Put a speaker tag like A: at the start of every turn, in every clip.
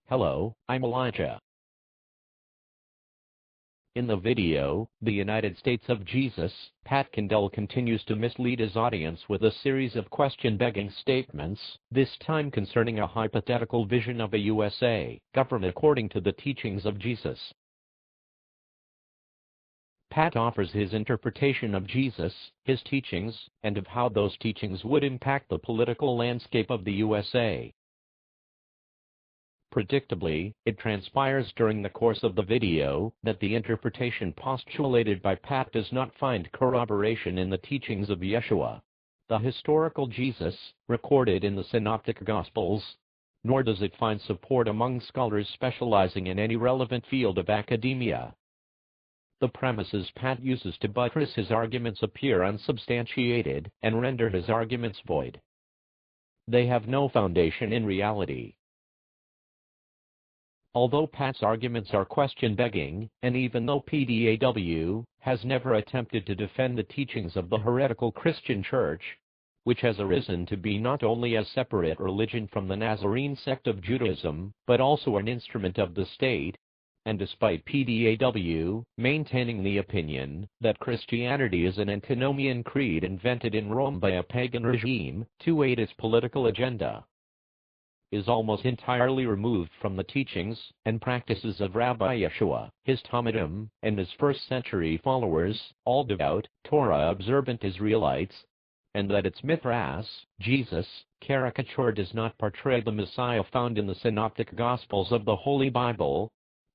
A: Hello, I'm Elijah. In the video, The United States of Jesus, Pat Kendall continues to mislead his audience with a series of question-begging statements, this time concerning a hypothetical vision of a USA governed according to the teachings of Jesus. Pat offers his interpretation of Jesus, his teachings, and of how those teachings would impact the political landscape of the USA. Predictably, it transpires during the course of the video that the interpretation postulated by Pat does not find corroboration in the teachings of Yeshua, the historical Jesus, recorded in the Synoptic Gospels, nor does it find support among scholars specializing in any relevant field of academia. The premises Pat uses to buttress his arguments appear unsubstantiated and render his arguments void. They have no foundation in reality. Although Pat's arguments are question-begging, and even though PDAW has never attempted to defend the teachings of the heretical Christian Church, which has arisen to be not only a separate religion from the Nazarene sect of Judaism, but also an instrument of the state, and despite PDAW maintaining the opinion that Christianity is an antinomian creed invented in Rome by a pagan regime to aid its political agenda, is almost entirely removed from the teachings and practices of Rabbi Yeshua, his Talmudim, and his first-century followers, all devout, Torah-observant Israelites, and that its Mithras, Jesus, caricature does not portray the Messiah found in the Synoptic Gospels of the Holy Bible.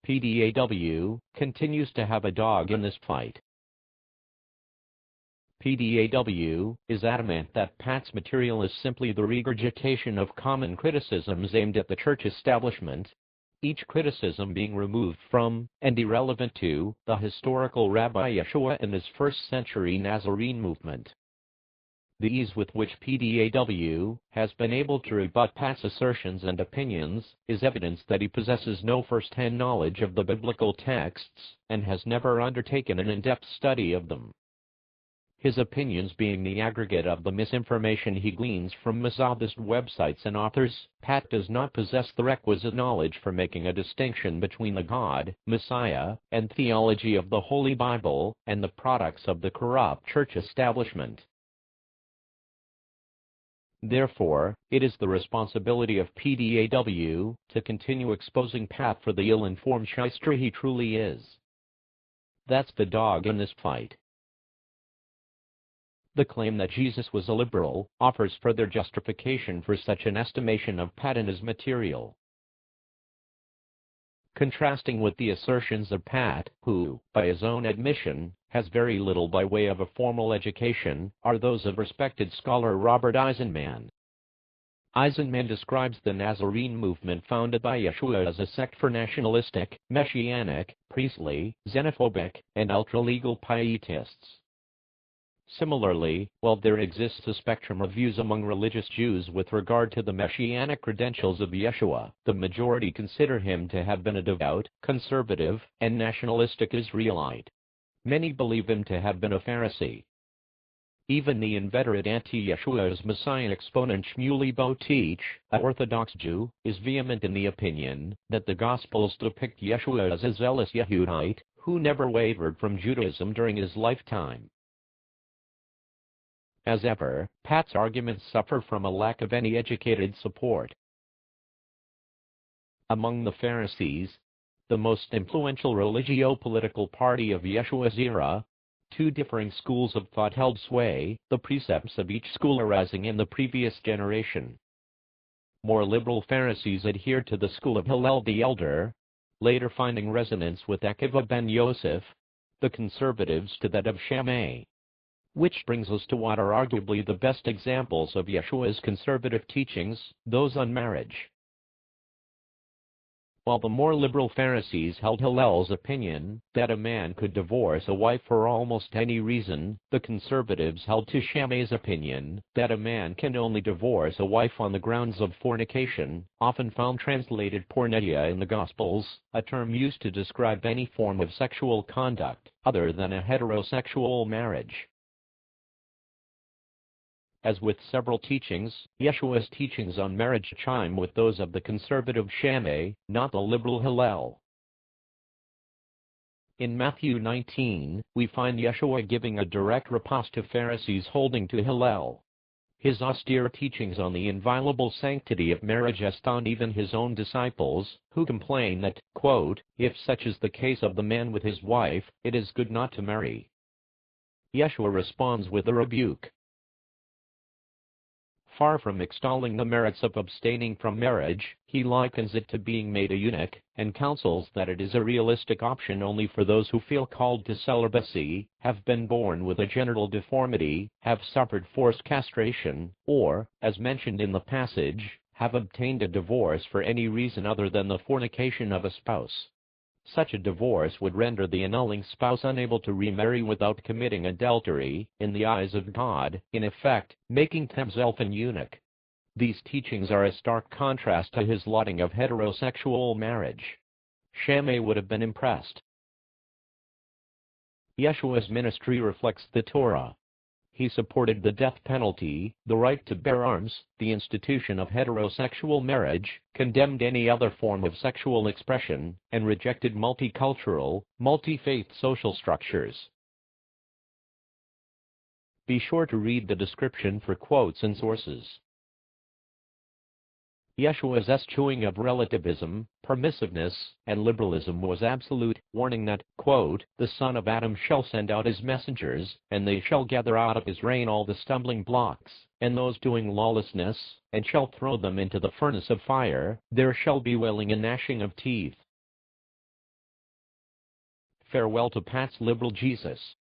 A: PDAW continues to have a dog in this fight. PDAW is adamant that Pat's material is simply the regurgitation of common criticisms aimed at the church establishment, each criticism being removed from and irrelevant to the historical Rabbi Yeshua and his first-century Nazarene movement. The ease with which PDAW has been able to rebut Pat's assertions and opinions is evidence that he possesses no first-hand knowledge of the biblical texts and has never undertaken an in-depth study of them. His opinions being the aggregate of the misinformation he gleans from misogynist websites and authors, Pat does not possess the requisite knowledge for making a distinction between the God, Messiah, and theology of the Holy Bible and the products of the corrupt church establishment. Therefore, it is the responsibility of PDAW to continue exposing Pat for the ill-informed shyster he truly is. That's the dog in this fight. The claim that Jesus was a liberal offers further justification for such an estimation of Pat and his material. Contrasting with the assertions of Pat, who, by his own admission, has very little by way of a formal education, are those of respected scholar Robert Eisenman. Eisenman describes the Nazarene movement founded by Yeshua as a sect for nationalistic, messianic, priestly, xenophobic, and ultra-legal pietists. Similarly, while there exists a spectrum of views among religious Jews with regard to the messianic credentials of Yeshua, the majority consider him to have been a devout, conservative, and nationalistic Israelite. Many believe him to have been a Pharisee. Even the inveterate anti-Yeshua's Messiah exponent SHMULEY BOTEACH, an Orthodox Jew, is vehement in the opinion that the Gospels depict Yeshua as a zealous Yehudite who never wavered from Judaism during his lifetime. As ever, Pat's arguments suffer from a lack of any educated support. Among the Pharisees, the most influential religio-political party of Yeshua's era, two differing schools of thought held sway, the precepts of each school arising in the previous generation. More liberal Pharisees adhered to the school of Hillel the Elder, later finding resonance with Akiva ben Yosef, the conservatives to that of Shammai. Which brings us to what are arguably the best examples of Yeshua's conservative teachings, those on marriage. While the more liberal Pharisees held Hillel's opinion that a man could divorce a wife for almost any reason, the conservatives held to Shammai's opinion that a man can only divorce a wife on the grounds of fornication, often found translated porneia in the Gospels, a term used to describe any form of sexual conduct other than a heterosexual marriage. as with several teachings, Yeshua's teachings on marriage chime with those of the conservative Shammai, not the liberal Hillel. In Matthew 19, we find Yeshua giving a direct riposte to Pharisees holding to Hillel. His austere teachings on the inviolable sanctity of marriage astound even his own disciples, who complain that, quote, if such is the case of the man with his wife, it is good not to marry. Yeshua responds with a rebuke. Far from extolling the merits of abstaining from marriage, he likens it to being made a eunuch, and counsels that it is a realistic option only for those who feel called to celibacy, have been born with a genital deformity, have suffered forced castration, or, as mentioned in the passage, have obtained a divorce for any reason other than the fornication of a spouse. Such a divorce would render the annulling spouse unable to remarry without committing adultery, in the eyes of God, in effect, making himself an eunuch. These teachings are a stark contrast to his lauding of heterosexual marriage. Shammai would have been impressed. Yeshua's ministry reflects the Torah. He supported the death penalty, the right to bear arms, the institution of heterosexual marriage, condemned any other form of sexual expression, and rejected multicultural, multi-faith social structures. Be sure to read the description for quotes and sources. Yeshua's eschewing of relativism, permissiveness, and liberalism was absolute, warning that, quote, the son of Adam shall send out his messengers, and they shall gather out of his reign all the stumbling blocks, and those doing lawlessness, and shall throw them into the furnace of fire, there shall be wailing and gnashing of teeth. Farewell to Pat's liberal Jesus.